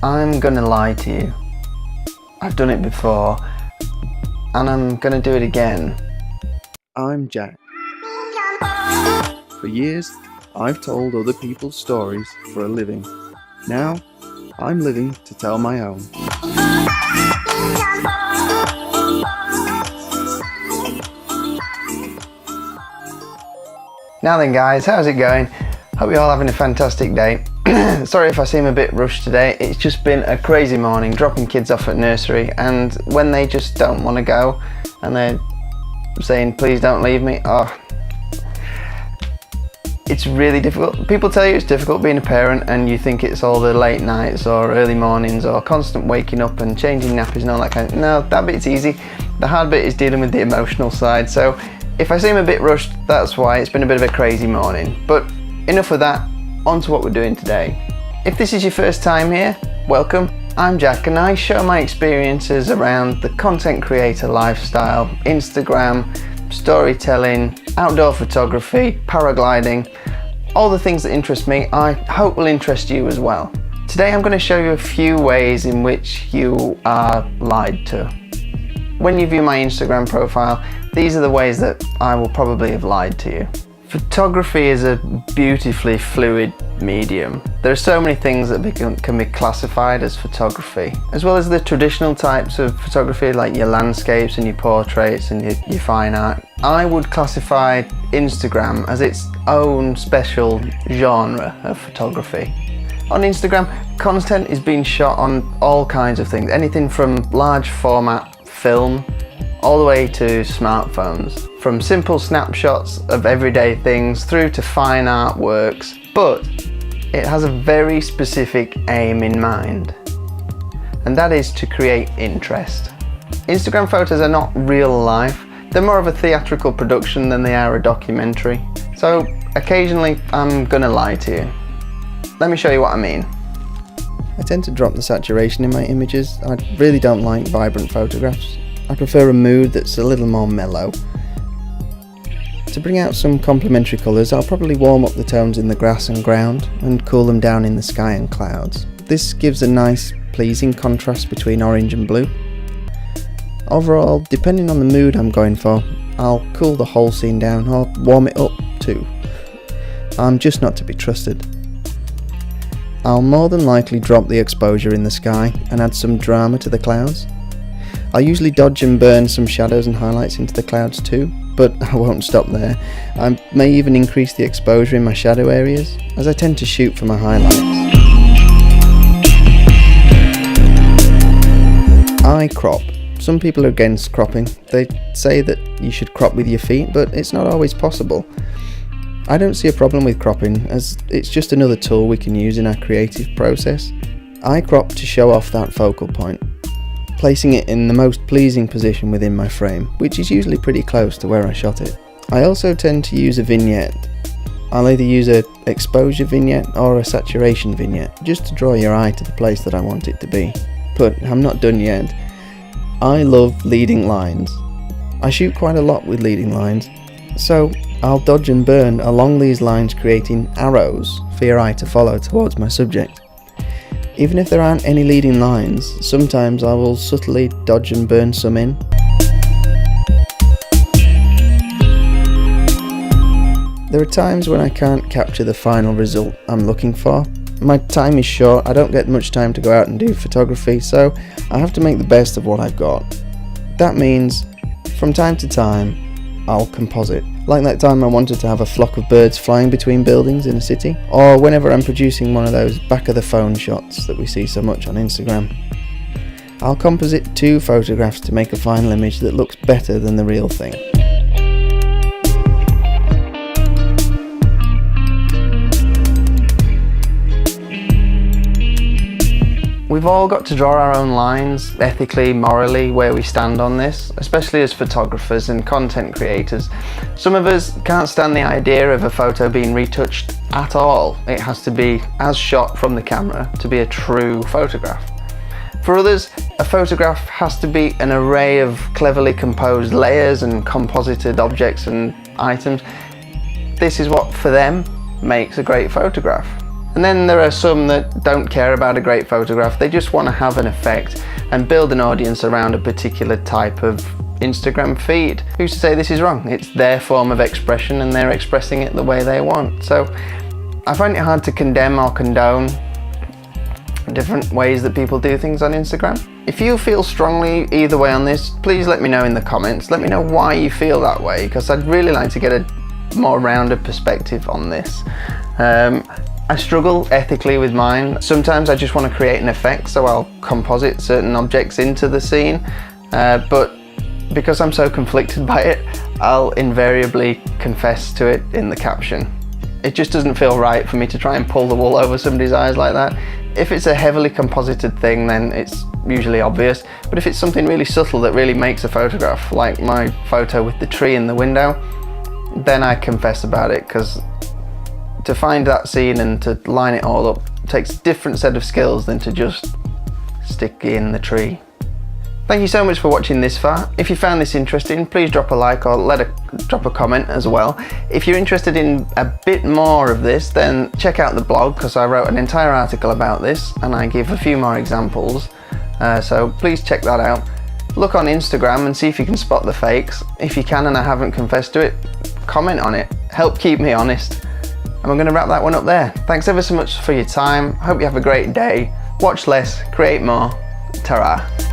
I'm gonna lie to you. I've done it before, and I'm gonna do it again. I'm Jack. For years, I've told other people's stories for a living. Now, I'm living to tell my own. Now then guys, how's it going? Hope you're all having a fantastic day. Sorry if I seem a bit rushed today. It's just been a crazy morning dropping kids off at nursery, and when they just don't want to go and they're saying please don't leave me, it's really difficult. People tell you it's difficult being a parent and you think it's all the late nights or early mornings or constant waking up and changing nappies and all that kind of. No, that bit's easy. The hard bit is dealing with the emotional side. So if I seem a bit rushed, that's why. It's been a bit of a crazy morning. But enough of that, on to what we're doing today. If this is your first time here, welcome. I'm Jack and I share my experiences around the content creator lifestyle, Instagram, storytelling, outdoor photography, paragliding, all the things that interest me, I hope will interest you as well. Today I'm going to show you a few ways in which you are lied to. When you view my Instagram profile, these are the ways that I will probably have lied to you. Photography is a beautifully fluid medium. There are so many things that can be classified as photography, as well as the traditional types of photography like your landscapes and your portraits and your fine art. I would classify Instagram as its own special genre of photography. On Instagram, content is being shot on all kinds of things, anything from large format film all the way to smartphones, from simple snapshots of everyday things through to fine artworks, but it has a very specific aim in mind, and that is to create interest. Instagram photos are not real life, they're more of a theatrical production than they are a documentary, so occasionally I'm gonna lie to you. Let me show you what I mean. I tend to drop the saturation in my images. I really don't like vibrant photographs. I prefer a mood that's a little more mellow. To bring out some complementary colours, I'll probably warm up the tones in the grass and ground and cool them down in the sky and clouds. This gives a nice, pleasing contrast between orange and blue. Overall, depending on the mood I'm going for, I'll cool the whole scene down or warm it up too. I'm just not to be trusted. I'll more than likely drop the exposure in the sky and add some drama to the clouds. I'll usually dodge and burn some shadows and highlights into the clouds too, but I won't stop there. I may even increase the exposure in my shadow areas, as I tend to shoot for my highlights. I crop. Some people are against cropping. They say that you should crop with your feet, but it's not always possible. I don't see a problem with cropping, as it's just another tool we can use in our creative process. I crop to show off that focal point, placing it in the most pleasing position within my frame, which is usually pretty close to where I shot it. I also tend to use a vignette. I'll either use an exposure vignette or a saturation vignette, just to draw your eye to the place that I want it to be. But I'm not done yet. I love leading lines. I shoot quite a lot with leading lines, so I'll dodge and burn along these lines, creating arrows for your eye to follow towards my subject. Even if there aren't any leading lines, sometimes I will subtly dodge and burn some in. There are times when I can't capture the final result I'm looking for. My time is short, I don't get much time to go out and do photography, so I have to make the best of what I've got. That means, from time to time, I'll composite. Like that time I wanted to have a flock of birds flying between buildings in a city, or whenever I'm producing one of those back of the phone shots that we see so much on Instagram. I'll composite 2 photographs to make a final image that looks better than the real thing. We've all got to draw our own lines, ethically, morally, where we stand on this, especially as photographers and content creators. Some of us can't stand the idea of a photo being retouched at all. It has to be as shot from the camera to be a true photograph. For others, a photograph has to be an array of cleverly composed layers and composited objects and items. This is what, for them, makes a great photograph. And then there are some that don't care about a great photograph. They just want to have an effect and build an audience around a particular type of Instagram feed. Who's to say this is wrong? It's their form of expression and they're expressing it the way they want. So I find it hard to condemn or condone different ways that people do things on Instagram. If you feel strongly either way on this, please let me know in the comments. Let me know why you feel that way, because I'd really like to get a more rounded perspective on this. I struggle ethically with mine. Sometimes I just want to create an effect, so I'll composite certain objects into the scene, but because I'm so conflicted by it, I'll invariably confess to it in the caption. It just doesn't feel right for me to try and pull the wool over somebody's eyes like that. If it's a heavily composited thing, then it's usually obvious, but if it's something really subtle that really makes a photograph, like my photo with the tree in the window, then I confess about it, because to find that scene and to line it all up takes a different set of skills than to just stick in the tree. Thank you so much for watching this far. If you found this interesting, please drop a like or drop a comment as well. If you're interested in a bit more of this, then check out the blog, because I wrote an entire article about this and I give a few more examples. So please check that out. Look on Instagram and see if you can spot the fakes. If you can and I haven't confessed to it, comment on it. Help keep me honest. And we're going to wrap that one up there. Thanks ever so much for your time. Hope you have a great day. Watch less, create more. Ta-ra.